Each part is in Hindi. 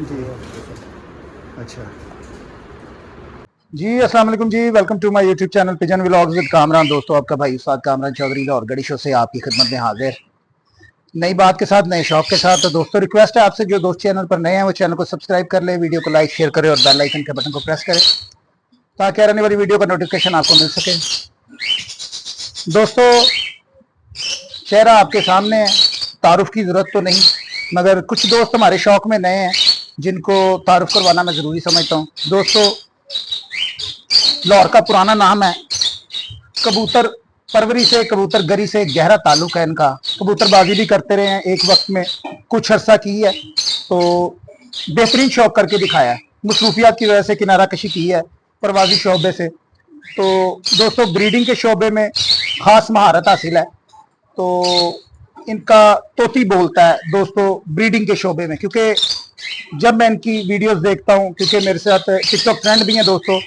जी। अच्छा जी, अस्सलाम वालेकुम जी। Welcome to my YouTube channel pigeon vlogs with Kamran. दोस्तों, आपका भाई उस्ताद कामरान चौधरी लाहौर गढ़ी शो से आपकी खिदमत में हाजिर, नई बात के साथ, नए शौक के साथ। तो दोस्तों, रिक्वेस्ट है आपसे, जो दोस्त चैनल पर नए हैं वो चैनल को सब्सक्राइब कर ले, वीडियो को लाइक शेयर करें और बेल आइकन के बटन को प्रेस करें ताकि आने वाली वीडियो का नोटिफिकेशन आपको मिल सके। दोस्तों, चेहरा आपके सामने है, तारुफ की जरूरत तो नहीं, मगर कुछ दोस्त हमारे शौक में नए हैं जिनको तारुफ करवाना मैं जरूरी समझता हूँ। दोस्तों, लाहौर का पुराना नाम है, कबूतर परवरी से, कबूतर गरी से गहरा ताल्लुक है इनका। कबूतरबाजी भी करते रहे हैं एक वक्त में, कुछ अरसा की है, तो बेहतरीन शौक करके दिखाया है। मसरूफियात की वजह से किनारा कशी की है परवाजी शोबे से। तो दोस्तों, ब्रीडिंग के शोबे में खास महारत हासिल है। तो इनका तोती बोलता है दोस्तों ब्रीडिंग के शोबे में, क्योंकि जब मैं इनकी वीडियोस देखता हूँ, क्योंकि मेरे साथ टिकटॉक फ्रेंड भी हैं दोस्तों,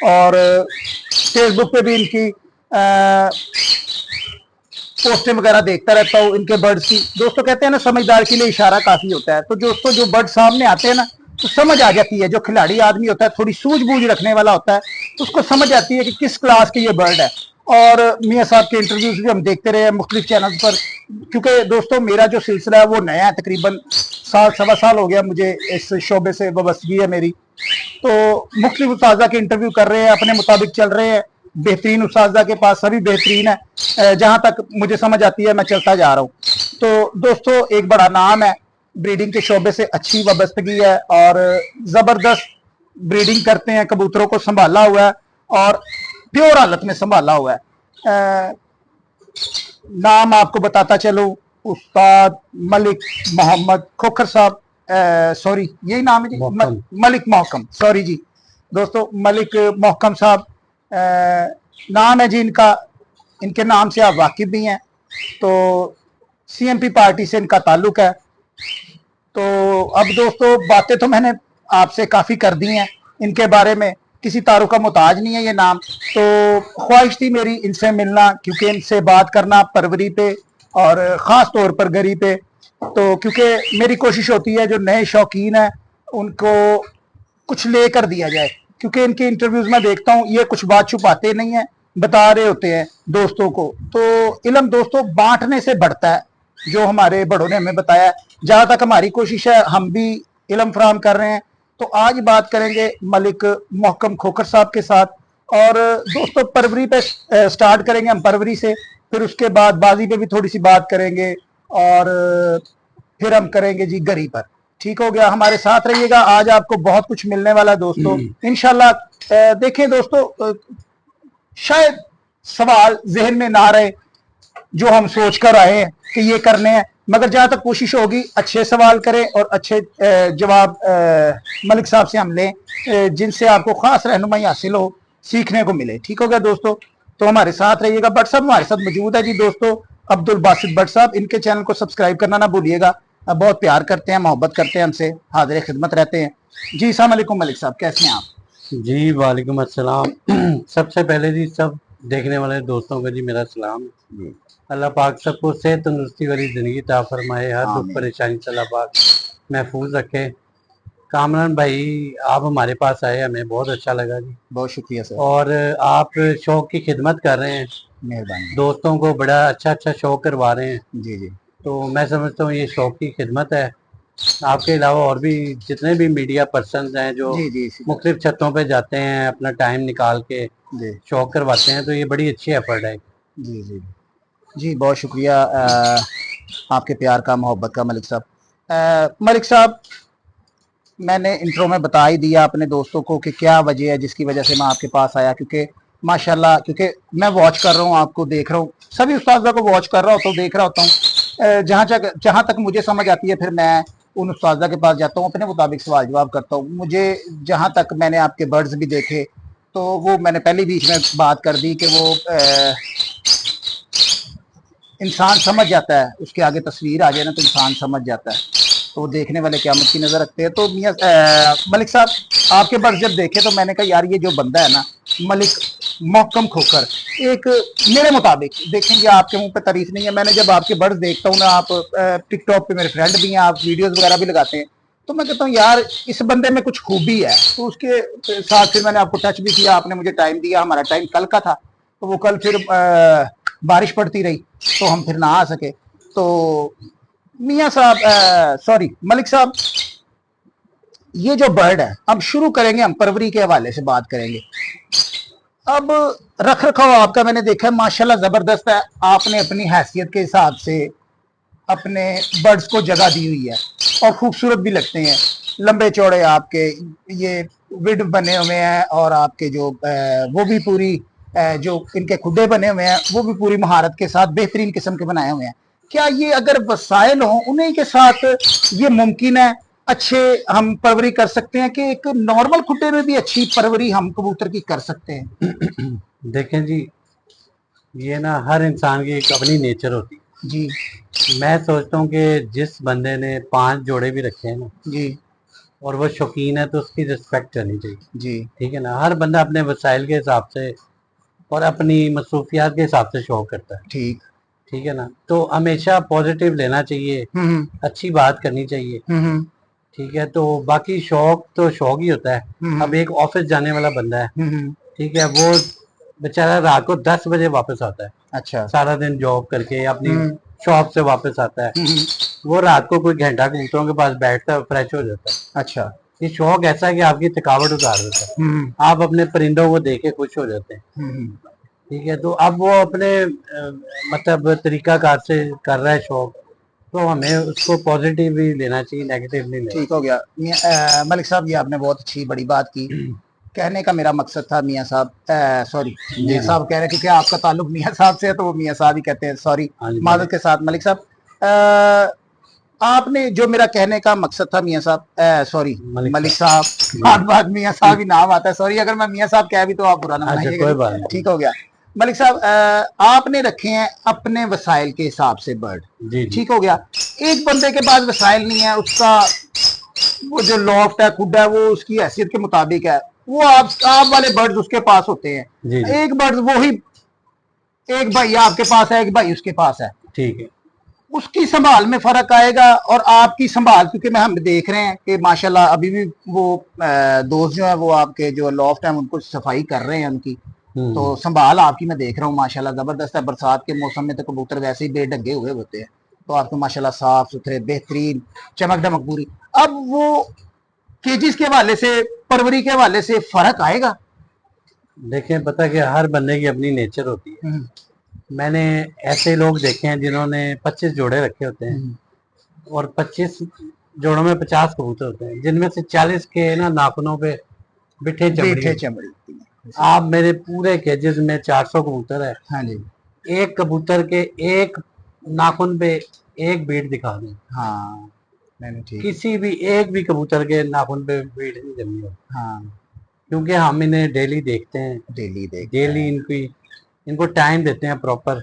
और फेसबुक पे भी इनकी पोस्टें वगैरह देखता रहता हूँ इनके बर्ड्स की। दोस्तों, कहते हैं ना, समझदार के लिए इशारा काफी होता है। तो दोस्तों, जो बर्ड सामने आते हैं ना, तो समझ आ जाती है। जो खिलाड़ी आदमी होता है, थोड़ी सूझबूझ रखने वाला होता है, तो उसको समझ आती है कि किस क्लास के ये बर्ड है। और मियाँ साहब के इंटरव्यूज भी हम देखते रहे हैं मुख्तलिफ चैनल पर, क्योंकि दोस्तों मेरा जो सिलसिला है वो नया है, तकरीबन साल सवा साल हो गया मुझे इस शोबे से वाबस्तगी है मेरी। तो मुख्तलिफ उस्ताजा के इंटरव्यू कर रहे हैं, अपने मुताबिक चल रहे हैं। बेहतरीन उस्ताजा के पास सभी बेहतरीन है, जहां तक मुझे समझ आती है मैं चलता जा रहा हूँ। तो दोस्तों, एक बड़ा नाम है, ब्रीडिंग के शोबे से अच्छी वाबस्तगी है और जबरदस्त ब्रीडिंग करते हैं, कबूतरों को संभाला हुआ है और प्योर हालत में संभाला हुआ है। नाम आपको बताता चलूं, उस्ताद मलिक मोहम्मद खोखर साहब, सॉरी यही नाम है जी, मलिक मोहकम, सॉरी जी दोस्तों, मलिक मोहकम साहब नाम है जी इनका। इनके नाम से आप वाकिफ भी हैं। तो सीएमपी पार्टी से इनका ताल्लुक है। तो अब दोस्तों, बातें तो मैंने आपसे काफ़ी कर दी हैं इनके बारे में, किसी तारुफ का मोहताज नहीं है ये नाम। तो ख्वाहिश थी मेरी इनसे मिलना, क्योंकि इनसे बात करना परवरी पे और ख़ास तौर पर गरी पे। तो क्योंकि मेरी कोशिश होती है जो नए शौकीन हैं उनको कुछ लेकर दिया जाए, क्योंकि इनके इंटरव्यूज में देखता हूँ ये कुछ बात छुपाते नहीं है, बता रहे होते हैं दोस्तों को। तो इल्म दोस्तों बांटने से बढ़ता है, जो हमारे बड़ों ने हमें बताया। जहां तक हमारी कोशिश है, हम भी इल्म फराहम कर रहे हैं। तो आज बात करेंगे मलिक मोहकम खोखर साहब के साथ। और दोस्तों, परवरी पे स्टार्ट करेंगे हम, परवरी से, फिर उसके बाद बाजी पे भी थोड़ी सी बात करेंगे और फिर हम करेंगे जी गरी पर। ठीक हो गया, हमारे साथ रहिएगा, आज आपको बहुत कुछ मिलने वाला है दोस्तों इंशाल्लाह। देखें दोस्तों, शायद सवाल जहन में ना रहे जो हम सोच कर आए हैं कि ये करने हैं, मगर जहां तक कोशिश होगी अच्छे सवाल करें और अच्छे जवाब मलिक साहब से हम लें, जिनसे आपको खास रहनुमाई हासिल हो, सीखने को मिले। ठीक हो गया दोस्तों, तो हमारे साथ रहिएगा। भट्ट साहब हमारे साथ मौजूद है जी दोस्तों, अब्दुल बासित भट्ट साहब। इनके चैनल को सब्सक्राइब करना ना भूलिएगा, बहुत प्यार करते हैं, मोहब्बत करते हैं हमसे, हाजिर खिदमत रहते हैं जी। अस्सलाम वालेकुम मलिक साहब, कैसे हैं आप? जी वालेकुम अस्सलाम। सबसे पहले जी सब देखने वाले दोस्तों को जी मेरा सलाम। अल्लाह पाक सबको सेहत तंदुरुस्ती वाली ज़िंदगी अता फरमाए, हर दुख परेशानी से अल्लाह पाक महफूज रखे। कामरान भाई, आप हमारे पास आए, हमें बहुत अच्छा लगा जी। बहुत शुक्रिया सर। और आप शौक की खिदमत कर रहे हैं, मेहरबानी। दोस्तों को बड़ा अच्छा शौक करवा रहे हैं। जी जी। तो मैं समझता हूँ ये शौक की खिदमत है। आपके अलावा और भी जितने भी मीडिया पर्सन हैं जो जी जी मुख्तलिफ छतों पे जाते हैं, अपना टाइम निकाल के जी शौक करवाते हैं, तो ये बड़ी अच्छी एफर्ट है। जी जी जी, बहुत शुक्रिया आपके प्यार का, मोहब्बत का मलिक साहब। मलिक साहब, मैंने इंट्रो में बता ही दिया अपने दोस्तों को कि क्या वजह है जिसकी वजह से मैं आपके पास आया, क्योंकि माशाल्लाह, क्योंकि मैं वॉच कर रहा हूँ, आपको देख रहा हूँ, सभी उस्तादा को वॉच कर रहा होता हूँ, देख रहा होता हूँ। जहाँ तक मुझे समझ आती है, फिर मैं उन उस्तादा के पास जाता हूँ, अपने मुताबिक सवाल जवाब करता हूँ। मुझे जहाँ तक मैंने आपके बर्ड्स भी देखे, तो वो मैंने पहले बीच में बात कर दी कि वो इंसान समझ जाता है, उसके आगे तस्वीर आ जाए ना तो इंसान समझ जाता है, तो वो देखने वाले क़यामत की नज़र रखते हैं। तो मियाँ मलिक साहब, आपके बर्ड्स जब देखे तो मैंने कहा यार ये जो बंदा है ना मलिक मोहकम खोखर, एक मेरे मुताबिक, देखेंगे आपके मुंह पे तारीफ नहीं है, मैंने जब आपके बर्ड्स देखता हूँ ना, आप टिकटॉक पे मेरे फ्रेंड भी हैं, आप वीडियोस वगैरह भी लगाते हैं, तो मैं कहता हूँ यार इस बंदे में कुछ खूबी है। तो उसके साथ फिर मैंने आपको टच भी किया, आपने मुझे टाइम दिया, हमारा टाइम कल का था, तो वो कल फिर बारिश पड़ती रही तो हम फिर ना आ सके। तो मियाँ साहब, सॉरी मलिक साहब, ये जो बर्ड है, अब शुरू करेंगे हम परवरी के हवाले से बात करेंगे। अब रख रखाव आपका मैंने देखा है माशाल्लाह जबरदस्त है। आपने अपनी हैसियत के हिसाब से अपने बर्ड्स को जगह दी हुई है और खूबसूरत भी लगते हैं। लंबे चौड़े आपके ये विड बने हुए हैं और आपके जो वो भी पूरी जो इनके खुडे बने हुए हैं वो भी पूरी महारत के साथ बेहतरीन किस्म के बनाए हुए हैं। क्या ये अगर वसाइल हो उन्हीं के साथ ये मुमकिन है अच्छे हम परवरी कर सकते हैं कि एक नॉर्मल खुडे में भी अच्छी परवरी हम कबूतर की कर सकते हैं? देखें जी, ये ना हर इंसान की एक अपनी नेचर होती है जी मैं सोचता हूँ कि जिस बंदे ने 5 जोड़े भी रखे हैं ना जी और वो शौकीन है तो उसकी रिस्पेक्ट करनी चाहिए। जी ठीक है ना, हर बंदा अपने वसाइल के हिसाब से और अपनी मसरूफियात के हिसाब से शौक करता है। ठीक। ठीक है ना, तो हमेशा पॉजिटिव लेना चाहिए, अच्छी बात करनी चाहिए। ठीक है, तो बाकी शौक तो शौक ही होता है। अब एक ऑफिस जाने वाला बंदा है, ठीक है, वो बेचारा रात को 10 बजे वापस आता है, अच्छा। सारा दिन जॉब करके अपनी शॉप से वापस आता है, वो रात को कोई घंटा कबूतरों के पास बैठता है, फ्रेश हो जाता है। अच्छा। ये शौक ऐसा है कि आपकी थकावट उतार देता है, आप अपने परिंदों को देख के खुश हो जाते हैं। ठीक है, तो अब वो अपने मतलब तरीकाकार से कर रहा है शौक, तो हमें उसको पॉजिटिव ही लेना चाहिए, नेगेटिव नहीं लेना। ठीक हो गया मलिक साहब, ये आपने बहुत अच्छी बड़ी बात की। कहने का मेरा मकसद था मियाँ साहब, सॉरी मियाँ साहब कह रहे, क्योंकि आपका ताल्लुक मियाँ साहब से है तो वो मियाँ साहब ही कहते हैं, सॉरी माजरत के साथ। मलिक साहब, आपने जो मेरा कहने का मकसद था मियाँ साहब, सॉरी मलिक साहब, बात बात मियाँ साहब ही नाम आता है, सॉरी अगर मैं मियाँ साहब कह भी तो आप बुरा ना बनाइएगा। ठीक हो गया मलिक साहब, आपने रखे हैं अपने वसाइल के हिसाब से बर्ड, ठीक हो गया। एक बंदे के पास वसाइल नहीं है, उसका वो जो लॉफ्ट है, खुड है, वो उसकी हैसियत के मुताबिक है, वो आप वाले बर्ड्स उसके पास होते हैं। एक बर्ड वो ही, एक भाई आपके पास है, एक भाई उसके पास है, ठीक है, उसकी संभाल में फर्क आएगा और आपकी संभाल, क्योंकि मैं हम देख रहे हैं कि माशाल्लाह अभी भी वो दोस्त जो है वो आपके जो लॉफ्ट है उनको सफाई कर रहे हैं उनकी, तो संभाल आपकी मैं देख रहा हूँ माशाल्लाह जबरदस्त है। बरसात के मौसम में तो कबूतर वैसे ही बेढंगे हुए होते हैं, तो आपको माशाल्लाह साफ सुथरे बेहतरीन चमक दमक पूरी। अब वो केजीज के हवाले से, परवरी के हवाले से फर्क आएगा? देखें, पता कि हर बंदे की अपनी नेचर होती है। मैंने ऐसे लोग देखे हैं जिन्होंने 25 जोड़े रखे होते हैं और 25 जोड़ों में 50 कबूतर होते हैं, जिनमें से 40 के ना नाखूनों पे बिठे चमड़ी। आप मेरे पूरे केजेस में 400 कबूतर है। हाँ जी। एक कबूतर के एक नाखून पे एक बीट दिखा दें। हाँ, किसी भी एक भी कबूतर के नाखून पे बीट नहीं जमी हो। हाँ, क्योंकि हम इन्हें डेली देखते हैं, डेली इनको टाइम देते हैं प्रॉपर।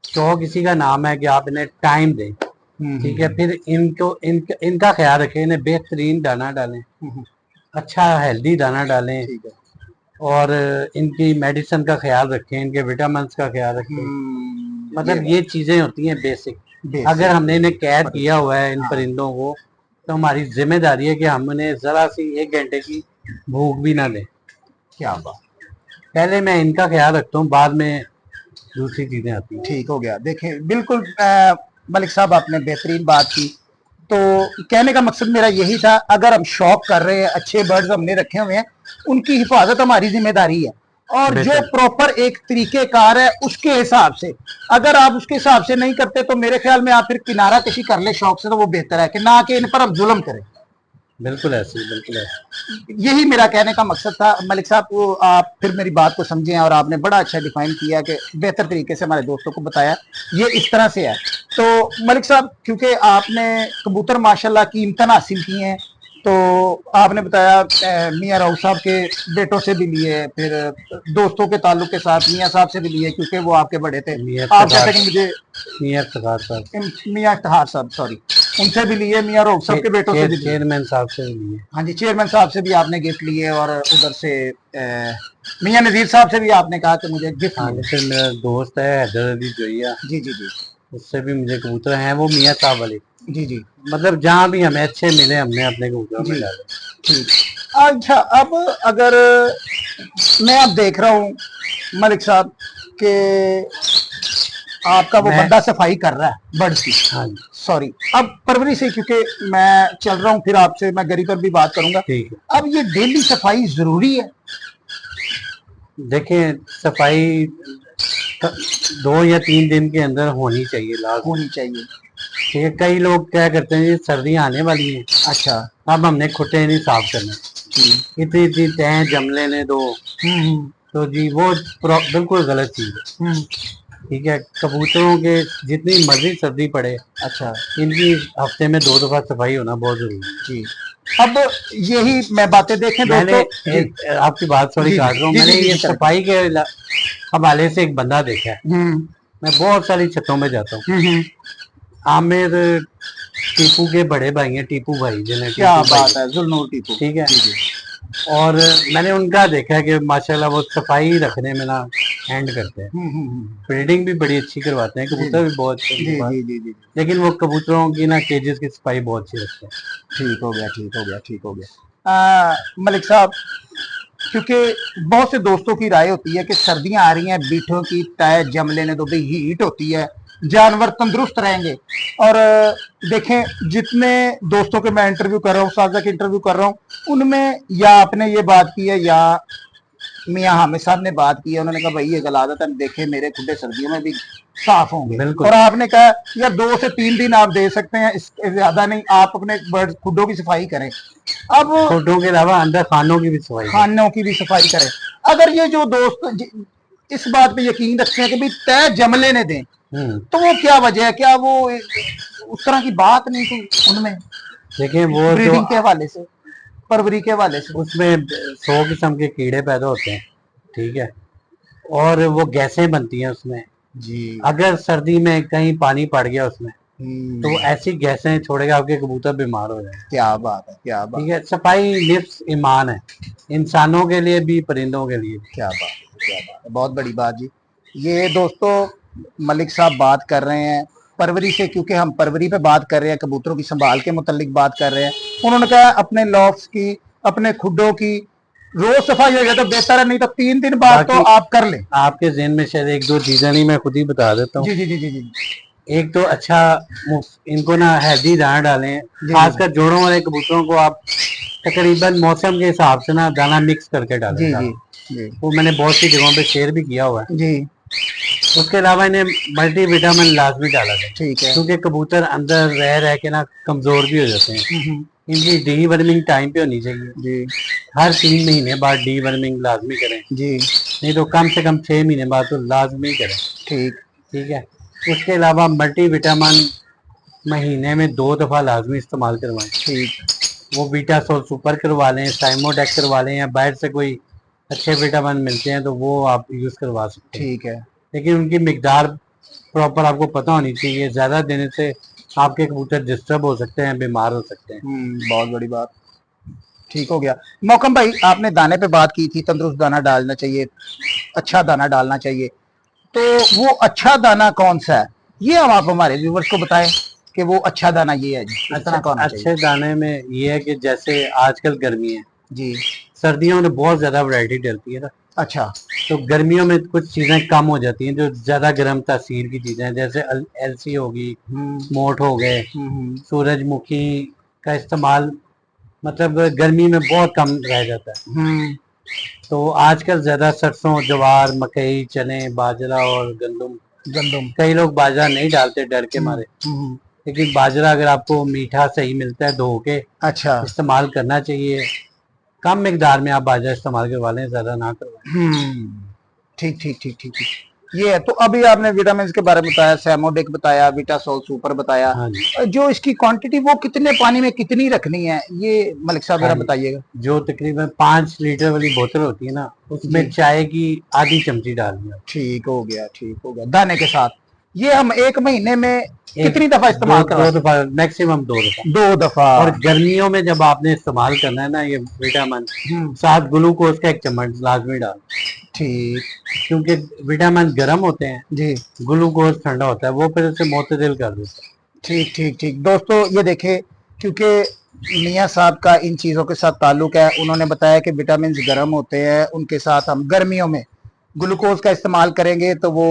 शौक इसी का नाम है कि आप इन्हें टाइम दें। ठीक है, फिर इनका ख्याल रखें, इन्हें बेहतरीन दाना डालें, अच्छा हेल्दी दाना डालें, और इनकी मेडिसिन का ख्याल रखें, इनके विटामिन का ख्याल रखें। मतलब ये चीजें होती हैं बेसिक। अगर हमने इन्हें कैद किया हुआ है इन परिंदों को, तो हमारी जिम्मेदारी है कि हम उन्हें जरा सी 1 घंटे की भूख भी ना दें। क्या बात, पहले मैं इनका ख्याल रखता हूँ, बाद में दूसरी चीजें आती हैं। ठीक हो गया। देखें बिल्कुल मलिक साहब आपने बेहतरीन बात की। तो कहने का मकसद मेरा यही था, अगर हम शौक कर रहे हैं, अच्छे बर्ड्स हमने रखे हुए हैं, उनकी हिफाजत हमारी जिम्मेदारी है, और जो प्रॉपर एक तरीकेकार है उसके हिसाब से, अगर आप उसके हिसाब से नहीं करते तो मेरे ख्याल में आप फिर किनारा कशी कर ले शौक से, तो वो बेहतर है कि ना कि इन पर आप जुल्म करें। बिल्कुल ऐसे, बिल्कुल ऐसे, यही मेरा कहने का मकसद था मलिक साहब। वो आप फिर मेरी बात को समझें और आपने बड़ा अच्छा डिफाइन किया कि बेहतर तरीके से हमारे दोस्तों को बताया ये इस तरह से है। तो मलिक साहब, क्योंकि आपने कबूतर माशाल्लाह कीमतन हासिल किए हैं, तो आपने बताया मियाँ राउत साहब के बेटों से भी लिए, फिर दोस्तों के ताल्लुक के साथ मियाँ साहब से भी लिए क्योंकि वो आपके बड़े थे। आप कहते कि मुझे मियाँ इफ्तिखार साहब, सॉरी, उनसे भी लिए, मियाँ राउत साहब के बेटों से भी, चेयरमैन साहब से भी लिए। हाँ जी, चेयरमैन साहब से भी आपने गिफ्ट लिए, और उधर से मियाँ नजीर साहब से भी आपने कहा कि मुझे गिफ्ट। हाँ, मेरा दोस्त है हैदर अली जोइया, जी जी जी, उससे भी मुझे कबूतर हैं, वो मियाँ साहब वाले। जी जी मतलब जहाँ भी हमें अच्छे मिले हमने अपने कबूतरों में जी डाले। ठीक। अच्छा, अब अगर मैं अब देख रहा हूँ मलिक साहब के आपका वो मैं बंदा सफाई कर रहा है बर्ड्स की, हाँ जी सॉरी, अब परवरी से, क्योंकि मैं चल रहा हूँ, फिर आपसे मैं गरी पर भी बात करूंगा। ठीक है। अब ये डेली सफाई जरूरी है? देखें सफाई 2 या 3 दिन के अंदर होनी चाहिए लास्ट। होनी चाहिए। ठीक है, कई लोग क्या करते हैं, ये सर्दियाँ आने वाली हैं, अच्छा। अब हमने खुट्टे नहीं साफ करने, इतनी इतनी तह जम लेने दो, हम्म तो जी वो बिल्कुल गलत चीज़ है। हम्म, ठीक है, कबूतरों के जितनी मर्जी सर्दी पड़े, अच्छा इनकी हफ्ते में 2 दफा सफाई होना बहुत जरूरी है। जी। अब यही मैं बातें देखें मैंने दोस्तों जी एक आपकी बात सॉरी जी काट रहा हूँ, जी मैंने जी जी ये जी करेक्ट। सफाई के हवाले से एक बंदा देखा है। हम्म मैं बहुत सारी छतों में जाता हूँ। हम्म, आमिर टीपू के बड़े भाई हैं, टीपू भाई जिन्हें क्या टीपू भाई बात है, है, जुल्नूर टीपू। ठीक है। जी जी और मैंने उनका देखा है कि माशाल्लाह वो सफाई रखने में ना हैंड करते हैं, ब्रीडिंग भी बड़ी अच्छी करवाते हैं, जी कबूतर भी बहुत अच्छे जी उनके पास। जी जी जी। लेकिन वो कबूतरों की ना केजेस की सफाई बहुत अच्छी रखते हैं। ठीक हो गया, ठीक हो गया, ठीक हो गया। मलिक साहब, क्योंकि बहुत से दोस्तों की राय होती है कि सर्दियां आ रही हैं, बीठों की तय जम लेने दो भाई, हीट होती है, जानवर तंदुरुस्त रहेंगे। और देखें, जितने दोस्तों के मैं इंटरव्यू कर रहा हूँ, साजा के इंटरव्यू कर रहा हूँ, उनमें या आपने ये बात की है या मियाँ हामिद साहब ने बात की है, उन्होंने कहा भाई ये गलादत है, देखे मेरे खुडे सर्दियों में भी साफ होंगे। बिल्कुल। और आपने कहा या 2 से 3 दिन आप दे सकते हैं, इससे ज्यादा नहीं, आप अपने बर्ड खुडों की सफाई करें। अब खुडों के अलावा अंदर खानों की भी सफाई करें। खानों की भी सफाई करें। अगर ये जो दोस्त इस बात पे यकीन रखते हैं कि भाई तय जम लेने दें, तो वो क्या वजह है, क्या वो उस तरह की बात नहीं थी उनमें देखिए वो जो ब्रीडिंग के हवाले से, परवरी के हवाले से? उसमें 100 किस्म के कीड़े पैदा होते हैं, ठीक है, और वो गैसें बनती हैं उसमें। जी। अगर सर्दी में कहीं पानी पड़ गया उसमें, तो वो हम्म, ऐसी गैसें छोड़ेगा आपके कबूतर बीमार हो जाएंगे। क्या बात है, क्या बात ठीक है, सफाई निफ्स ईमान है, इंसानों के लिए भी परिंदों के लिए भी। क्या बात है, क्या बात है, बहुत बड़ी बात जी। ये दोस्तों मलिक साहब बात कर रहे हैं परवरी से, क्योंकि हम परवरी पे बात कर रहे हैं, कबूतरों की संभाल के मुतालिक बात कर रहे हैं। उन्होंने कहा अपने लॉफ्ट्स की, अपने खुडों की रोज सफाई हो जाए तो बेहतर है, नहीं तो 3 दिन बाद तो बाकी आप कर लें। आपके ज़हन में शायद 1-2 चीजें नहीं, मैं खुद ही बता देता हूँ। जी जी जी जी जी एक तो अच्छा इनको ना हेल्दी दाना डालें, जी खासकर जोड़ों वाले कबूतरों को आप तकरीबन मौसम के हिसाब से ना दाना मिक्स करके डालें जी दाना। जी जी वो मैंने बहुत सी जगहों पे शेयर भी किया हुआ है। जी उसके अलावा इन्हें मल्टी विटामिन लाजमी डाला जाए, ठीक है। क्योंकि कबूतर अंदर रह रह के ना कमजोर भी हो जाते हैं। इनकी डी वर्मिंग टाइम पे होनी चाहिए, जी हर 3 महीने बाद डी वर्मिंग लाजमी करें, जी नहीं तो कम से कम 6 महीने बाद तो लाजमी करें। ठीक। ठीक है, उसके अलावा मल्टी विटामिन महीने में 2 दफा लाजमी इस्तेमाल करवाएं। ठीक। वो बीटा सोल सुपर करवा लें, साइमोडेक करवा लें, या बाहर से कोई अच्छे विटामिन मिलते हैं तो वो आप यूज करवा सकते हैं। ठीक है। लेकिन उनकी मिकदार प्रॉपर आपको पता होनी चाहिए, ज्यादा देने से आपके कबूतर डिस्टर्ब हो सकते हैं, बीमार हो सकते हैं। बहुत बड़ी बात। ठीक हो गया। मौकम भाई, आपने दाने पे बात की थी, तंदुरुस्त दाना डालना चाहिए, अच्छा दाना डालना चाहिए, तो वो अच्छा दाना कौन सा है, ये हम आप हमारे व्यूवर्स को बताएं कि वो अच्छा दाना ये है जी, इस तरह का होना अच्छे दाने में ये है कि जैसे आजकल गर्मी है जी। सर्दियों में बहुत ज्यादा वैरायटी डलती है ना, अच्छा। तो गर्मियों में कुछ चीजें कम हो जाती हैं जो ज्यादा गर्म तासीर की चीजें हैं, जैसे एलसी होगी, मोठ हो गए, सूरजमुखी का इस्तेमाल मतलब गर्मी में बहुत कम रह जाता है। तो आजकल ज्यादा सरसों, ज्वार, मकई, चने, बाजरा और गंदम, कई लोग बाजरा नहीं डालते डर के मारे, लेकिन बाजरा अगर आपको मीठा सही मिलता है धो के अच्छा। इस्तेमाल करना चाहिए। कम मिकदार में आप बाजरा इस्तेमाल करवा लें, ज्यादा ना करवाएं। ठीक ठीक ठीक ठीक ठीक। ये है, तो अभी आपने विटामिन के बारे में बताया, सैमोडिक बताया, विटासोल सुपर बताया, हाँ जी, जो इसकी क्वांटिटी वो कितने पानी में कितनी रखनी है, ये मलिक साहब हाँ जरा जी। बताइएगा। जो तकरीबन 5 लीटर वाली बोतल होती है ना, उसमें जी। चाय की आधी चमची डालनी है। ठीक हो गया, ठीक हो गया, दाने के साथ। ये हम 1 महीने में एक कितनी दफा इस्तेमाल दो करवा सकते दफा, मैक्सिमम 2 दफा। हैं? 2 दफा। और गर्मियों में जब आपने इस्तेमाल करना है ना ये विटामिन, साथ ग्लूकोज का 1 चम्मच लाजमी डाल, ठीक। क्योंकि विटामिन गर्म होते हैं, जी। ग्लूकोज ठंडा होता है, वो फिर उसे मोतदिल कर देता है। ठीक ठीक ठीक दोस्तों, ये देखे क्योंकि मियाँ साहब का इन चीज़ों के साथ ताल्लुक है, उन्होंने बताया कि विटामिन गर्म होते हैं, उनके साथ हम गर्मियों में ग्लूकोज का इस्तेमाल करेंगे तो वो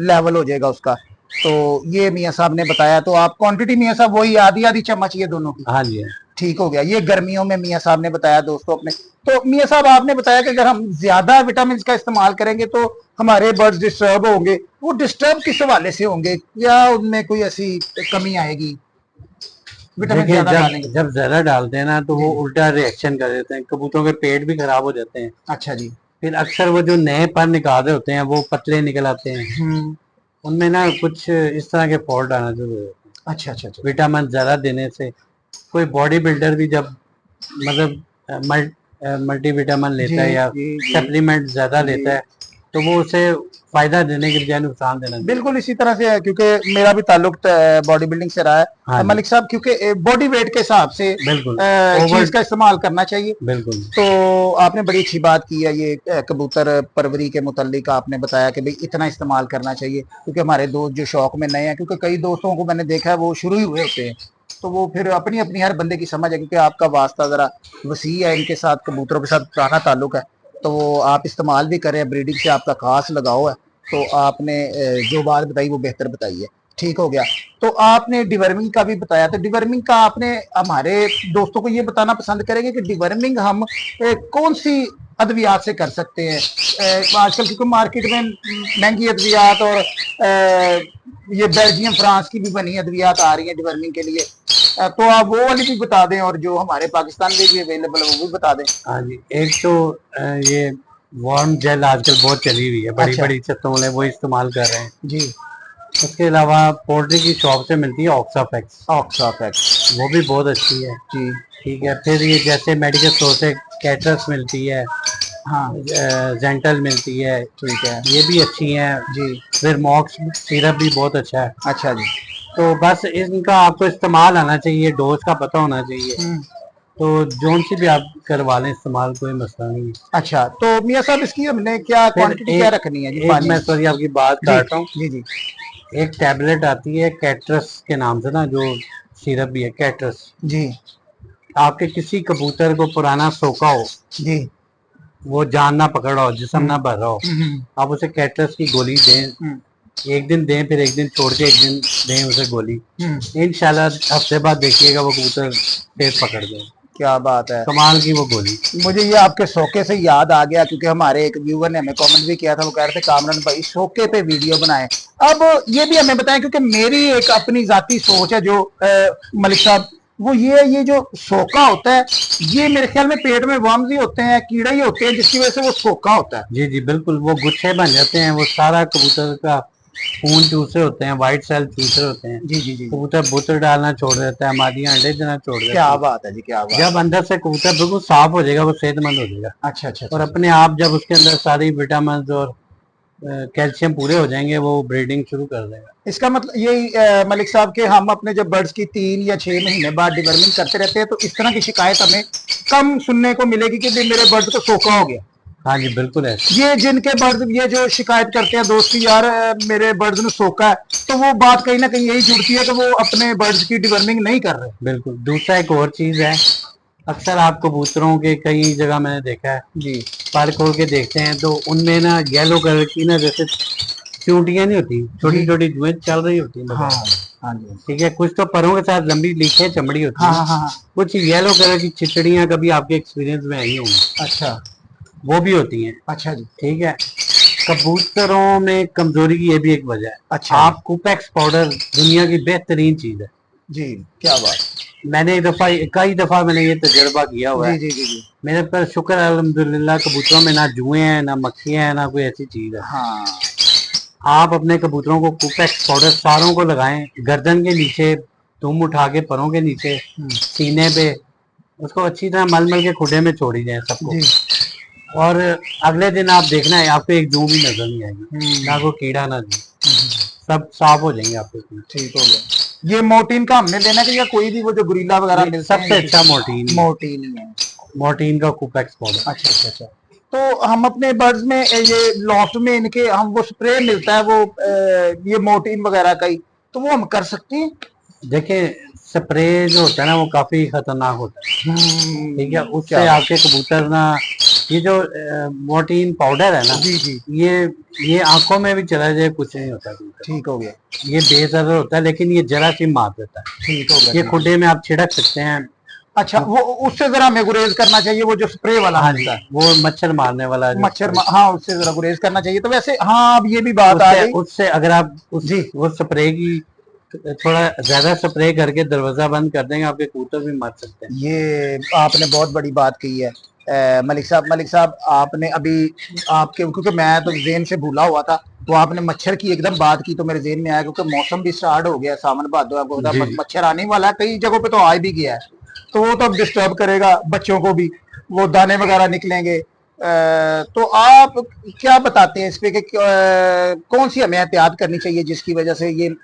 लेवल हो जाएगा उसका। तो ये मियाँ साहब ने बताया। तो आप क्वांटिटी मियाँ साहब वही आधी आधी चम्मच ये दोनों की? हाँ जी। ठीक हो गया। ये गर्मियों में मियाँ साहब ने बताया दोस्तों अपने। तो मियाँ साहब आपने बताया कि अगर हम ज्यादा विटामिन का इस्तेमाल करेंगे तो हमारे बर्ड्स डिस्टर्ब होंगे। वो डिस्टर्ब किस हवाले से होंगे, या उनमें कोई ऐसी कमी आएगी विटामिन देखिए, ज्यादा डालेंगे? जब ज्यादा डालते हैं ना तो वो जी। उल्टा रिएक्शन कर देते हैं, कबूतरों के पेट भी खराब हो जाते हैं। अच्छा जी। फिर अक्सर वो जो नए पर निकाल रहे होते हैं वो पतले निकल आते हैं, उनमें ना कुछ इस तरह के फॉल्ट आना शुरू हो जाते हैं। अच्छा अच्छा अच्छा। विटामिन ज्यादा देने से कोई बॉडी बिल्डर भी जब मतलब मल्टी विटामिन लेता है जी या जी जी सप्लीमेंट ज्यादा जी। लेता है तो वो उसे फायदा देने के बजाय नुकसान देना चाहिए। बिल्कुल इसी तरह से है, क्योंकि मेरा भी ताल्लुक बॉडी बिल्डिंग से रहा हाँ है जी, मलिक साहब, क्योंकि बॉडी वेट के हिसाब से बिल्कुल चीज ओवर, का इस्तेमाल करना चाहिए। बिल्कुल तो आपने बड़ी अच्छी बात की है, ये कबूतर परवरी के मुतालिक आपने बताया कि भाई इतना इस्तेमाल करना चाहिए, क्योंकि हमारे दोस्त जो शौक में नए हैं, क्योंकि कई दोस्तों को मैंने देखा है वो शुरू ही हुए होते हैं, तो वो फिर अपनी अपनी हर बंदे की समझ है, क्योंकि आपका वास्ता जरा वसी है इनके साथ, कबूतरों के साथ पुराना ताल्लुक है, तो वो आप इस्तेमाल भी करें, ब्रीडिंग से आपका खास लगाव है। तो आपने जो बात बताई वो बेहतर बताई है। ठीक हो गया। तो आपने डिवर्मिंग का भी बताया, तो डिवर्मिंग का आपने हमारे दोस्तों को ये बताना पसंद करेंगे कि डिवर्मिंग हम कौन सी अद्वियात से कर सकते हैं? आजकल क्योंकि मार्केट में महंगी अद्वियात और ये बेल्जियम फ्रांस की भी बनी अद्वियात आ रही है डिवर्मिंग के लिए, तो आप वो वाली भी बता दें, और जो हमारे पाकिस्तान में भी अवेलेबल है वो भी बता दें। हाँ जी। एक तो ये वार्म जेल आजकल बहुत चली हुई है, बड़ी अच्छा बड़ी छतों वाले वो इस्तेमाल कर रहे हैं। जी। उसके अलावा पोल्ट्री की शॉप से मिलती है ऑक्साफेक्स, ऑक्साफेक्स। वो भी बहुत अच्छी है। जी। ठीक है, फिर ये जैसे मेडिकल स्टोर से कैटरस मिलती है, हाँ। जेंटल मिलती है, ठीक है ये भी अच्छी है। जी। फिर मॉक्स सिरप भी बहुत अच्छा है। अच्छा जी। तो बस इनका आपको इस्तेमाल आना चाहिए, डोज का पता होना चाहिए, तो जोन सी भी आप करवा लें इस्तेमाल, कोई मसला नहीं है। अच्छा, तो मियाँ साहब इसकी हमने क्या फिर क्वांटिटी क्या रखनी है जी एक पानी मैं में? सॉरी आपकी बात जी काट रहा हूँ। जी जी एक टैबलेट आती है कैटरस के नाम से ना, जो सिरप भी है कैटरस। जी आपके किसी कबूतर को पुराना सोखा हो, जी। वो जान ना पकड़ रहा हो, जिसम ना भर रहा हो, हम्म, आप उसे कैटरस की गोली दें। हम्म, एक दिन दें, फिर एक दिन छोड़ के एक दिन दें उसे गोली। हम्म। इंशाल्लाह हफ्ते बाद देखिएगा वो कबूतर तेज पकड़ गए। क्या बात है। कमाल की वो गोली। मुझे ये आपके शोके से याद आ गया, क्योंकि हमारे एक व्यूवर ने हमें कमेंट भी किया था, वो कह रहे थे कामरान भाई शोके पे वीडियो बनाएं। अब ये भी हमें बताएं, क्योंकि मेरी एक अपनी जाती सोच है जो मलिक साहब, वो ये जो सोका होता है, ये मेरे ख्याल में पेट में वर्म्स ही होते हैं, कीड़े ही होते हैं, जिसकी वजह से वो सोका होता है। जी जी बिल्कुल, वो गुच्छे बन जाते हैं, वो सारा कबूतर का खून चूसे होते हैं, व्हाइट सेल चूसे होते हैं। जी जी जी। कबूतर बुतर डालना छोड़ देता है, मादियां अंडे देना छोड़ देती क्या है। बात है जी, क्या बात। जब अंदर से कबूतर बिल्कुल साफ हो जाएगा, वो सेहतमंद हो जाएगा। अच्छा अच्छा और अच्छा। अपने आप जब उसके अंदर सारी विटामिन और कैल्शियम पूरे हो जाएंगे, वो ब्रीडिंग शुरू कर देगा। इसका मतलब यही मलिक साहब के हम अपने जब बर्ड्स की 3 या 6 महीने बाद डिवर्मिंग करते रहते हैं, तो इस तरह की शिकायत हमें कम सुनने को मिलेगी कि मेरे बर्ड को सोखा हो गया। हाँ जी बिल्कुल है। ये जिनके बर्ड ये जो शिकायत करते हैं दोस्त की, यार मेरे बर्ड्स ने सोखा है, तो वो बात कहीं ना कहीं यही जुड़ती है कि वो अपने बर्ड्स की डिवर्मिंग नहीं कर रहे। बिल्कुल। दूसरा एक और चीज है, अक्सर आप कबूतरों के कई जगह मैंने देखा है, जी पर खोल के देखते हैं तो उनमें ना येलो कलर की ना जैसे चूंटियां नहीं होती, छोटी छोटी जुएं चल रही होती है। हाँ हाँ जी। ठीक है, कुछ तो परों के साथ लंबी लीखे चमड़ी होती हाँ है, हाँ हाँ हाँ। कुछ येलो कलर की चिचड़ियां कभी आपके एक्सपीरियंस में आई होंगी, अच्छा वो भी होती हैं। अच्छा जी। ठीक है, कबूतरों में कमजोरी की ये भी एक वजह है। अच्छा आप कुपेक्स पाउडर दुनिया की बेहतरीन चीज है। जी। क्या बात। मैंने कई दफा मैंने ये तजर्बा किया हुआ जी है। जी जी जी। मेरे पर शुक्र है अल्हम्दुलिल्लाह, कबूतरों में ना जुएं हैं, ना मक्खियां हैं, ना कोई ऐसी चीज है। हाँ। आप अपने कबूतरों को कुपेक्स पाउडर सारों को लगाएं, गर्दन के नीचे, तुम उठा के परों के नीचे, सीने पे, उसको अच्छी तरह मल मल के खुडे में छोड़ी जाए सबको। जी। और अगले दिन आप देखना है आपको एक जू भी नजर नहीं आएगी, ना कोई कीड़ा ना जू, सब साफ हो जाएंगे आपके। ठीक हो गया। ये मोर्टीन का हमने लेना है, या कोई भी वो जो गुरीला वगैरह मिलते हैं? सबसे अच्छा मोर्टीन, मोर्टीन ही है। मोर्टीन का कुपेक्स पाउडर। अच्छा अच्छा अच्छा। तो हम अपने बर्ड्स में ये लॉफ्ट में इनके हम वो स्प्रे मिलता है वो ये मोर्टीन वगैरह का ही, तो वो हम कर सकते हैं? देखिए स्प्रे जो होता है ना वो काफी खतरनाक होता है, ठीक है। उससे क्या आपके कबूतर ना, ये जो मोटीन पाउडर है ना, जी जी ये आंखों में भी चला जाए कुछ नहीं होता कबूतर। ठीक हो गया, ये बेजर होता है लेकिन ये जरा सी मार देता है। ठीक हो गया, ये ठीक। खुडे में आप छिड़क सकते हैं। अच्छा, वो उससे जरा हमें गुरेज करना चाहिए, वो जो स्प्रे वाला हाँ जी, मिलता है, वो मच्छर मारने वाला जो हाँ उससे जरा गुरेज करना चाहिए। तो वैसे हाँ, अब ये भी बात आ उससे गई उससे अगर आप जी। वो स्प्रे की थोड़ा ज्यादा स्प्रे करके दरवाजा बंद कर देंगे, आपके कबूतर भी मर सकते हैं। ये आपने बहुत बड़ी बात कही है मलिक साहब आपने अभी आपके, क्योंकि मैं तो जेन से भूला हुआ था, तो आपने मच्छर की एकदम बात की तो मेरे जेन में आया, क्योंकि मौसम भी स्टार्ट हो गया, सावन भादो, आपको पता जी है जी। मच्छर आने वाला है, कई जगहों पे तो आ भी गया है, तो वो तो अब डिस्टर्ब करेगा बच्चों को भी, वो दाने वगैरह निकलेंगे। तो आप क्या बताते हैं इस पे कि कौन सी हमें एहतियात करनी चाहिए जिसकी वजह से ये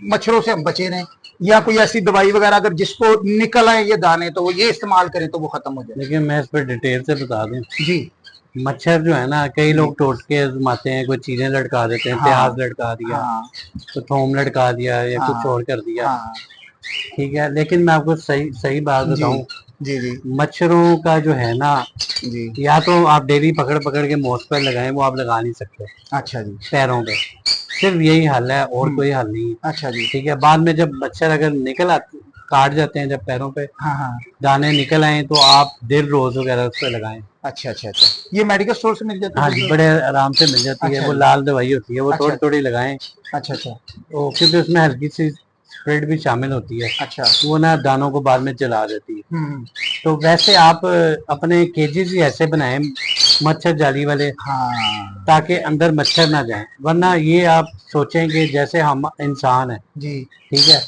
मच्छरों से हम बचे रहें, या कोई ऐसी दवाई वगैरह अगर जिसको निकल आए ये दाने तो वो ये इस्तेमाल करें तो वो खत्म हो जाए? देखिए मैं इस पर डिटेल से बता दूं। जी मच्छर जो है ना, कई जी लोग टोटके आजमाते हैं, कोई चीजें लटका देते हैं, हाँ प्याज लटका दिया, हाँ तो थोम लटका दिया या कुछ हाँ और कर दिया, हाँ ठीक है। लेकिन मैं आपको सही सही बात जी बताऊं, जी जी मच्छरों का जो है ना, जी। या तो आप डेली पकड़ पकड़ के मॉस्क्वेट लगाएं, वो आप लगा नहीं सकते अच्छा जी। पैरों पे, सिर्फ यही हल है और कोई हल नहीं है, अच्छा जी। ठीक है। बाद में जब मच्छर अगर निकल आते, काट जाते हैं जब पैरों पे हाँ हाँ। दाने निकल आए, तो आप दिल रोज वगैरह उस पर लगाएं। अच्छा अच्छा अच्छा, ये मेडिकल स्टोर से मिल जाता हाँ है जी, तो? बड़े आराम से मिल जाती है, अच्छा वो जी। लाल दवाई होती है, वो अच्छा थोड़ी थोड़ी लगाएं। अच्छा अच्छा तो क्योंकि उसमें हल्की सी स्प्रेड भी शामिल होती है, अच्छा। तो वो ना दानों को बाद में जला देती है। हम्म। तो वैसे आप अपने केजेस ही ऐसे बनाएं मच्छर जाली वाले, हाँ ताकि अंदर मच्छर ना जाए। वरना ये आप सोचें कि जैसे हम इंसान है, जी ठीक है,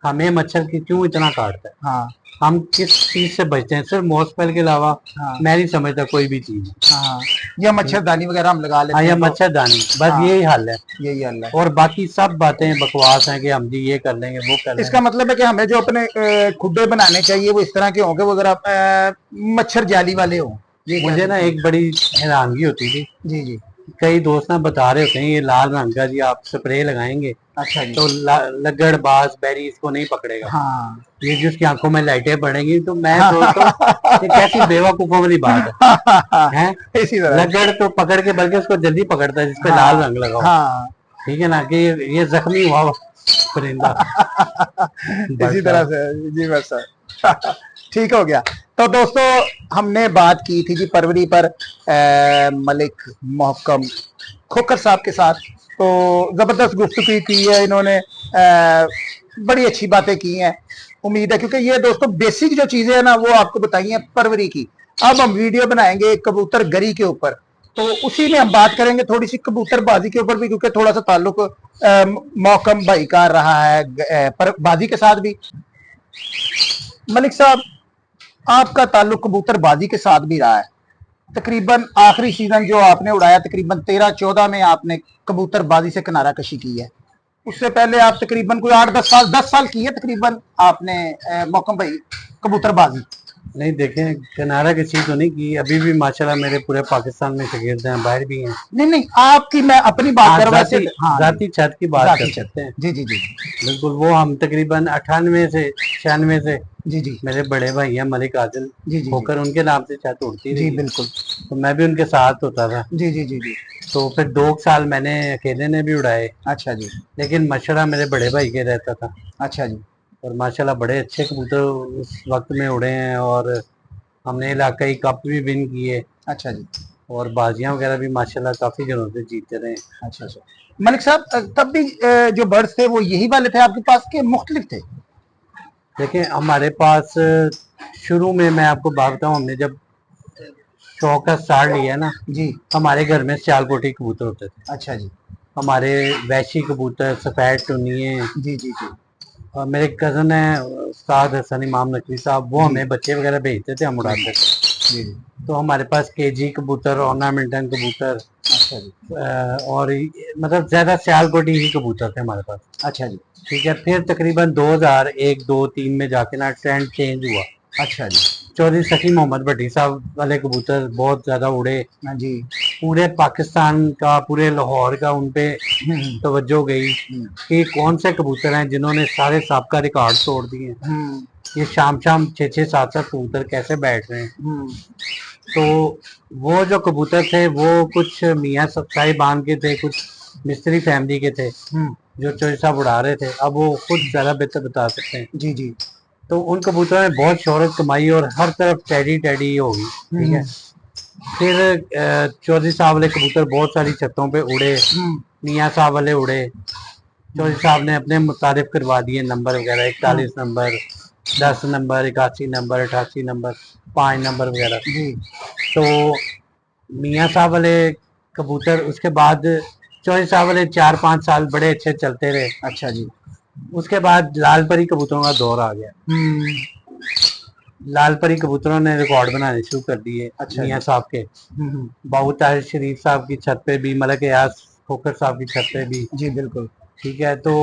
हमें मच्छर की क्यों इतना काटता है, हाँ हम किस चीज से बचते हैं? सिर्फ मॉस्क्वेल के अलावा हाँ मैं नहीं समझता कोई भी चीज। हाँ, या मच्छरदानी वगैरह हम लगा हाँ, लेते या हैं तो? मच्छरदानी, बस हाँ, यही हल है। यही हल है। और बाकी सब बातें बकवास हैं कि हम जी ये कर लेंगे वो कर इसका लेंगे। मतलब है कि हमें जो अपने खुड्डे बनाने चाहिए वो इस तरह के होंगे, वो जरा मच्छर जाली वाले हों, ये कह मुझे ना सकते हैं। एक बड़ी हैरानगी होती थी, जी जी। कई दोस्त ना बता रहे होते हैं ये लाल रंग का जी आप स्प्रे लगाएंगे अच्छा जी। तो लगड़ बाज बैरी इसको नहीं पकड़ेगा, हाँ ये जिसकी आंखों में लाइटें पड़ेंगी। तो मैं सोचता हूँ हाँ ये कैसी बेवकूफों वाली बात है? इसी तरह। लगड़ तो पकड़ के बल्कि उसको जल्दी पकड़ता है जिसपे लाल हाँ रंग लगा हो, हाँ ठीक है ना, कि ये जख्मी हुआ हो परिंदा। इसी बस तरह से। जी बस सर ठीक हो गया। तो दोस्तों हमने बात की थी जी परवरी पर मलिक मोहक्कम खोखर साहब के साथ, तो जबरदस्त गुफ्तगू की है इन्होंने, बड़ी अच्छी बातें की हैं। उम्मीद है, क्योंकि ये दोस्तों बेसिक जो चीजें हैं ना वो आपको बताई हैं परवरी की। अब हम वीडियो बनाएंगे कबूतर गरी के ऊपर, तो उसी में हम बात करेंगे थोड़ी सी कबूतरबाजी के ऊपर भी, क्योंकि थोड़ा सा ताल्लुक मौकम भाई का रहा है पर बाजी के साथ भी। मलिक साहब आपका ताल्लुक कबूतरबाजी के साथ भी रहा है, तकरीबन आखिरी सीजन जो आपने उड़ाया तकरीबन 13-14 में आपने कबूतरबाजी से किनारा कशी की है, उससे पहले आप तकरीबन कोई 8-10 साल 10 साल की है तकरीबन आपने मौकम भाई कबूतरबाजी? नहीं, देखें किनारा किसी तो नहीं की, अभी भी माशाल्लाह मेरे पूरे पाकिस्तान में शागिर्द हैं, बाहर भी हैं। नहीं नहीं, आपकी मैं अपनी बात कर रहा हूँ। हाँ जाती छत की बात कर सकते हैं। जी जी जी बिल्कुल, वो हम तकरीबन 98 से 96 से, जी जी मेरे बड़े भाई हैं मलिक आदिल जी जी होकर, उनके नाम से छत उड़ती जी रही है। बिल्कुल। तो मैं भी उनके साथ होता था। जी जी जी जी। तो फिर 2 साल मैंने अकेले ने भी उड़ाए, अच्छा जी। लेकिन मशवरा मेरे बड़े भाई के रहता था। अच्छा जी। और माशाल्लाह बड़े अच्छे कबूतर उस वक्त में उड़े हैं, और हमने इलाकाई कप भी विन किए, अच्छा जी। और बाजियां वगैरह भी माशाल्लाह काफी दिनों से जीतते रहे। अच्छा अच्छा। मलिक साहब तब भी जो बर्ड्स थे वो यही वाले थे आपके पास के मुख्तलिफ थे? देखिए हमारे पास शुरू में मैं आपको बात बताऊं, हमने जब शौक का स्टार्ट लिया ना, जी। हमारे घर में सियालकोटी कबूतर होते थे। अच्छा जी। हमारे वैशी कबूतर, सफेद टुनिए, जी जी जी और मेरे कज़न है उस्ताद हसन इमाम नकवी साहब, वो जी हमें बच्चे वगैरह भेजते थे, हम उड़ाते थे। जी जी। तो हमारे पास केजी कबूतर, ऑर्नामेंटन कबूतर, अच्छा जी। और मतलब ज्यादा सियालकोटी ही कबूतर थे हमारे पास। अच्छा जी। ठीक है, फिर तकरीबन 2001, 2, 3 में जाके ना ट्रेंड चेंज हुआ। अच्छा जी। चौधरी सकी मोहम्मद भट्टी साहब वाले कबूतर बहुत ज्यादा उड़े, हाँ जी। पूरे पाकिस्तान का, पूरे लाहौर का उन पे तवज्जो गई कि कौन से कबूतर हैं जिन्होंने सारे साबका रिकॉर्ड तोड़ दिए हैं। ये शाम शाम 6-6 7-7 कबूतर कैसे बैठ रहे हैं। तो वो जो कबूतर थे वो कुछ मियाँ साहिबान के थे, कुछ मिस्त्री फैमिली के थे जो चौधरी साहब उड़ा रहे थे। अब वो खुद ज्यादा बेहतर बता सकते हैं। जी जी। तो उन कबूतरों ने बहुत शोहरत कमाई और हर तरफ टैडी टैडी होगी। ठीक है। फिर चौधरी साहब वाले कबूतर बहुत सारी छतों पे उड़े, मियाँ साहब वाले उड़े। चौधरी साहब ने अपने मुतारिफ करवा दिए नंबर वगैरह, 41 number, 10 number, 81 number, 88 number, 5 number वगैरह। तो मियाँ साहब वाले कबूतर उसके बाद चौधरी साहब वाले 4-5 साल बड़े अच्छे चलते रहे। अच्छा जी। उसके बाद लाल परी कबूतरों का दौर आ गया। लाल परी कबूतरों ने रिकॉर्ड बनाने शुरू कर दिए। अच्छा मियाँ साहब के, बाबू ताहिर शरीफ साहब की छत पे भी, मलक यास खोकर साहब की छत पे भी। जी बिल्कुल। ठीक है। तो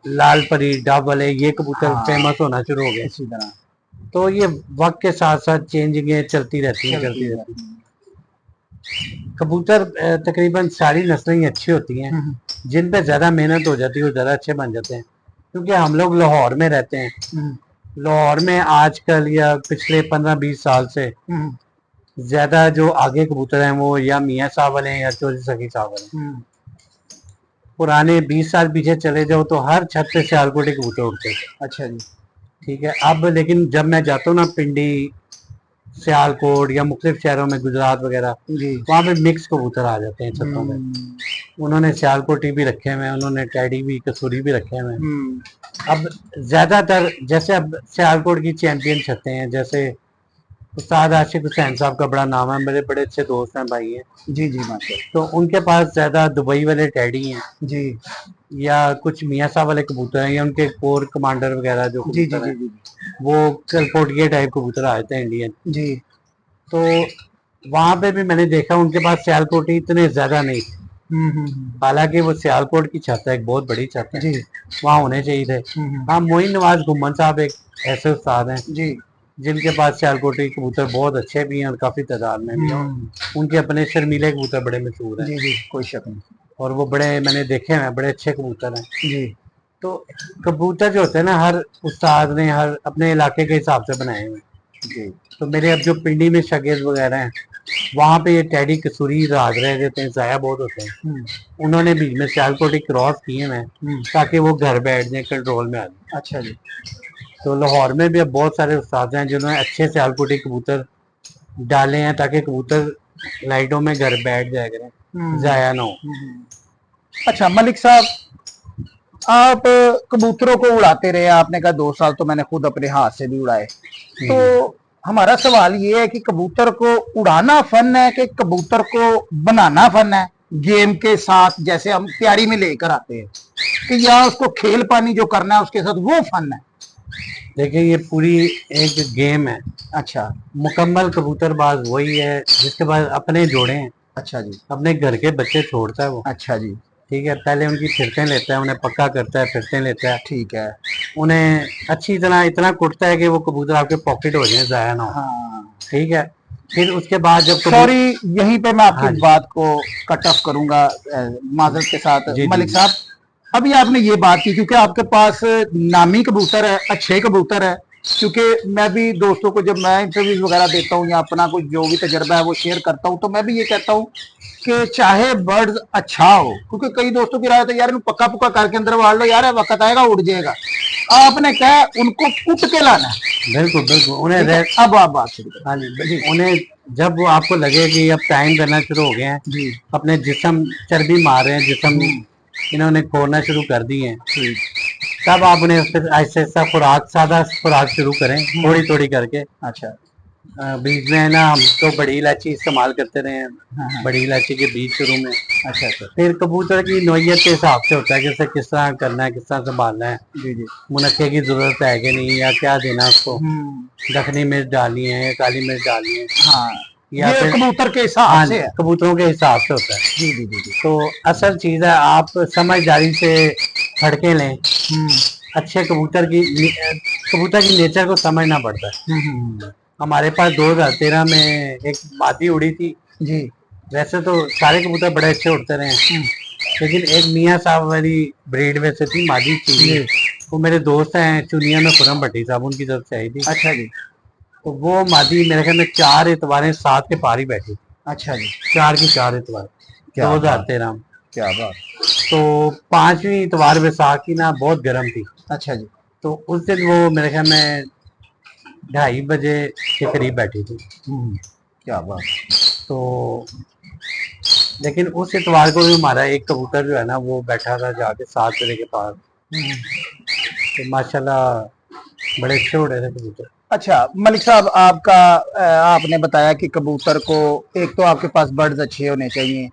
लाल परी, डब वाले ये कबूतर फेमस होना शुरू हो गए इसी तरह। तो ये वक्त के साथ साथ चेंजिंगें चलती रहती हैं। कबूतर तकरीबन सारी नस्लें ही अच्छी होती हैं। जिन पे ज्यादा मेहनत हो जाती है वो ज्यादा अच्छे बन जाते हैं। क्योंकि हम लोग लाहौर में रहते हैं। लाहौर में आजकल या पिछले 15-20 साल से ज्यादा जो आगे कबूतर हैं वो या मियाँ साहब वाले हैं या चौधरी सखी साहब वाले हैं। पुराने 20 साल पीछे चले जाओ तो हर छत पे सियालकोटी कबूतर उड़ते थे। अच्छा जी। ठीक है। अब लेकिन जब मैं जाता हूँ ना पिंडी, सियालकोट या मुख्तलिफ शहरों में, गुजरात वगैरह, वहाँ पे मिक्स कबूतर आ जाते हैं छतों में। उन्होंने सियालकोटी भी रखे हुए हैं, उन्होंने टैडी भी, कसूरी भी रखे हुए हैं। अब ज्यादातर जैसे अब सियालकोट की चैंपियन छतें हैं, जैसे उस्ताद आशिक हुसैन साहब का बड़ा नाम है, मेरे बड़े अच्छे दोस्त हैं, भाई हैं। जी जी माशाल्लाह। तो उनके पास ज्यादा दुबई वाले टैडी हैं जी। या कुछ मियाँ साहब वाले कबूतर हैं या उनके कोर कमांडर वगैरह जो जी जी कबूतर हैं, जी। वो कलकोटिया टाइप कबूतर आए थे इंडियन। जी। तो वहां पे भी मैंने देखा उनके पास सियालकोटी इतने ज्यादा नहीं थे। हालांकि वो सियालकोट की छत है, एक बहुत बड़ी छत है, वहाँ होने चाहिए थे। हाँ, मोइन नवाज घुम्मन साहब एक ऐसे उस्ताद हैं जी जिनके पास सियालकोटी कबूतर बहुत अच्छे भी हैं और काफी तादाद में भी हैं। उनके अपने शर्मीले कबूतर बड़े मशहूर हैं। जी जी, कोई शक नहीं। और वो बड़े मैंने देखे हैं, बड़े अच्छे कबूतर हैं जी। तो कबूतर जो होते हैं ना, हर उस्ताद ने हर अपने इलाके के हिसाब से बनाए हुए जी। तो मेरे अब जो पिंडी में शागिर्द वगैरह हैं, वहाँ पे ये टैडी कसूरी राग रह देते हैं, ज़ाया बहुत होते हैं। उन्होंने बीच में सियालकोटी क्रॉस किए हैं ताकि वो घर बैठ जाए, कंट्रोल में आ जाए। अच्छा जी। तो लाहौर में भी अब बहुत सारे उस्ताद हैं जिन्होंने अच्छे सियालकोटी कबूतर डाले हैं ताकि कबूतर लाइटों में घर बैठ जाया करें, ज़ाया ना हो। अच्छा मलिक साहब, आप कबूतरों को उड़ाते रहे, आपने कहा 2 साल तो मैंने खुद अपने हाथ से भी उड़ाए। तो हमारा सवाल ये है कि कबूतर को उड़ाना फन है कि कबूतर को बनाना फन है? गेम के साथ जैसे हम तैयारी में लेकर आते हैं कि या उसको खेल पानी जो करना है उसके साथ वो फन है? देखिए, ये पूरी एक गेम है। अच्छा। मुकम्मल कबूतरबाज वही है जिसके पास अपने जोड़े हैं। अच्छा जी। अपने घर के बच्चे छोड़ता है वो। अच्छा जी। ठीक है। पहले उनकी फिरतें लेता है, उन्हें पक्का करता है, फिरतें लेता है। ठीक है। उन्हें अच्छी तरह इतना कुटता है कि वो कबूतर आपके पॉकेट हो जाए, ज़ाया ना हो। हाँ। ठीक है। फिर उसके बाद जब सॉरी, यहीं पे मैं आपकी बात को कट ऑफ करूंगा माजरत के साथ। मलिक साहब, अभी आपने ये बात की क्योंकि आपके पास नामी कबूतर है, अच्छे कबूतर है। क्योंकि मैं भी दोस्तों को जब मैं इंटरव्यूज वगैरह देता हूँ या अपना कोई जो भी तजर्बा है वो शेयर करता हूँ, तो मैं भी ये कहता हूँ कि चाहे बर्ड अच्छा हो, क्योंकि कई दोस्तों की राय तो यार पक्का पुक्का करके अंदर वाड़ लो यार, वक्त आएगा उड़ जाएगा। आपने क्या उनको कुट के लाना है? बिल्कुल बिल्कुल। उन्हें अब आप बात शुरू करें। हाँ जी। उन्हें जब वो आपको लगे कि अब टाइम करना शुरू हो गए हैं जी, अपने जिस्म चर्बी मार रहे हैं, जिस्म इन्होंने खोलना शुरू कर दिए हैं, तब आप उन्हें ऐसे ऐसा खुराक, सादा खुराक शुरू करें थोड़ी थोड़ी करके। अच्छा। बीज में ना हम तो बड़ी इलायची इस्तेमाल करते रहे हैं। बड़ी इलायची के बीज शुरू में। अच्छा अच्छा। फिर कबूतर की नौइयत के हिसाब से होता है कि उसे किस तरह करना है, किस तरह संभालना है। जी जी। मुनक्के की जरूरत है कि नहीं, या क्या देना उसको, दखनी मिर्च डालनी है या काली मिर्च डालनी है। हाँ, या फिर कबूतर के हिसाब से, कबूतरों के हिसाब से होता है। जी जी जी। तो असल चीज है, आप समझदारी से फड़के लें। अच्छे कबूतर की नेचर को समझना पड़ता है। हमारे पास 2013 में एक मादी उड़ी थी जी, वैसे तो सारे कबूतर बड़े अच्छे उड़ते रहे हैं, लेकिन एक मियाँ साहब वाली ब्रीड में से थी मादी चुनी, वो मेरे दोस्त हैं चुनिया में खुरम भट्टी साहब, उनकी तरफ से आई थी। अच्छा जी। तो वो मादी मेरे ख्याल में 4 इतवारें 7 के पार ही बैठी। अच्छा जी। 4 की 4 इतवार, क्या 2013 में। क्या बात। तो 5वीं इतवार बैसाखी ना बहुत गर्म थी, अच्छा जी। तो उस दिन वो मेरे ख्याल में 2:30 बजे के करीब बैठी थी। क्या बात। तो लेकिन उस इतवार को भी हमारा एक कबूतर जो है ना वो बैठा था जाके 7 बजे के पास। तो माशाल्लाह बड़े अच्छे उड़े थे कबूतर। अच्छा मलिक साहब, आपका आपने बताया कि कबूतर को एक तो आपके पास बर्ड्स अच्छे होने चाहिए,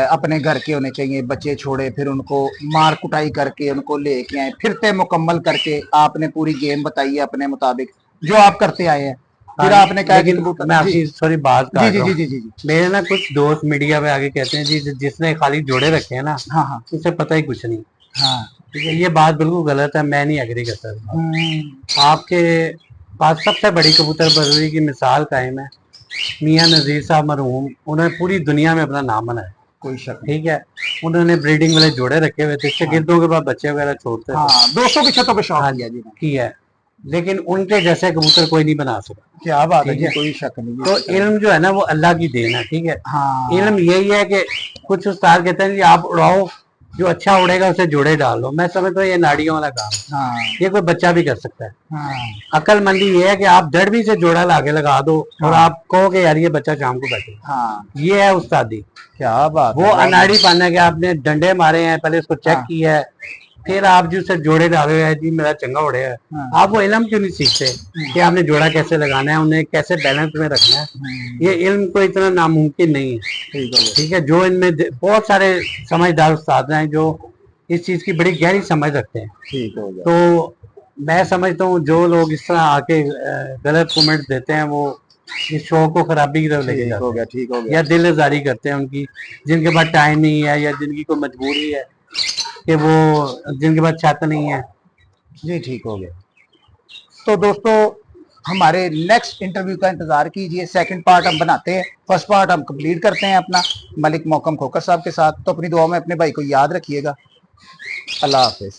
अपने घर के होने चाहिए, बच्चे छोड़े फिर उनको मार कुटाई करके उनको लेके आए, फिरते मुकम्मल करके आपने पूरी गेम बताई है अपने मुताबिक जो आप करते आए हैं। फिर हाँ, आपने कहा कि लेकिन कबूतर मैं आपकी सॉरी बात जी काट जी रहा जी हूँ। जी जी जी। मेरे ना कुछ दोस्त मीडिया पे आगे कहते हैं जी जिसने खाली जोड़े रखे हैं ना हाँ हाँ उसे पता ही कुछ नहीं। हाँ। ठीक है, ये बात बिल्कुल गलत है, मैं नहीं एग्री करता। आपके पास सबसे बड़ी कबूतर परवरी की मिसाल कायम है, मियाँ नजीर साहब मरहूम, उन्होंने पूरी दुनिया में अपना नाम बनाया। कोई शक नहीं। ठीक है, उन्होंने ब्रीडिंग वाले जोड़े रखे हुए थे, शागिर्दों के पास बच्चे वगैरह छोड़ते थे। हाँ, दोस्तों की छतों पे शौक हाँ किया जी। किया है, लेकिन उनके जैसे कबूतर कोई नहीं बना सका। क्या बात है ठीक जी, है, कोई शक नहीं तो है। इल्म जो है ना वो अल्लाह की देन है। ठीक है, हाँ इल्म यही है कि कुछ उस्ताद कहते हैं कि आप उड़ाओ, जो अच्छा उड़ेगा उसे जोड़े डाल दो। मैं समझता हूँ ये नाड़ियों वाला काम है, हाँ ये कोई बच्चा भी कर सकता है। हाँ अक्लमंदी ये है कि आप दड़बी से जोड़ा लाके लगा दो और आप कहो कि यार ये बच्चा शाम को बैठे, हाँ। ये है उस्तादी। क्या बात वो है। अनाड़ी पाना के आपने डंडे मारे हैं, पहले उसको चेक हाँ। किया है, फिर आप जो उसे जोड़े डाले हैं जी मेरा चंगा उड़े है। हाँ। आप वो इल्म क्यों नहीं सीखते कि आपने जोड़ा कैसे लगाना है, उन्हें कैसे बैलेंस में रखना है। ये इल्म को इतना नामुमकिन नहीं है। ठीक है ठीक है, जो इनमें बहुत सारे समझदार उस्ताद हैं जो इस चीज की बड़ी गहरी समझ रखते हैं। ठीक हो गया। तो मैं समझता हूँ जो लोग इस तरह आके गलत कमेंट देते हैं वो इस शो को खराबी की तरफ लेके ठीक जाते हो हैं, गया। ठीक हो गया। या दिल आजारी करते हैं उनकी, जिनके पास टाइम नहीं है या जिनकी कोई मजबूरी है कि वो जिनके पास छत नहीं है। जी ठीक हो गया। तो दोस्तों हमारे नेक्स्ट इंटरव्यू का इंतजार कीजिए, सेकंड पार्ट हम बनाते हैं, फर्स्ट पार्ट हम कंप्लीट करते हैं अपना मलिक मोहकम खोकर साहब के साथ। तो अपनी दुआ में अपने भाई को याद रखिएगा। अल्लाह हाफिज।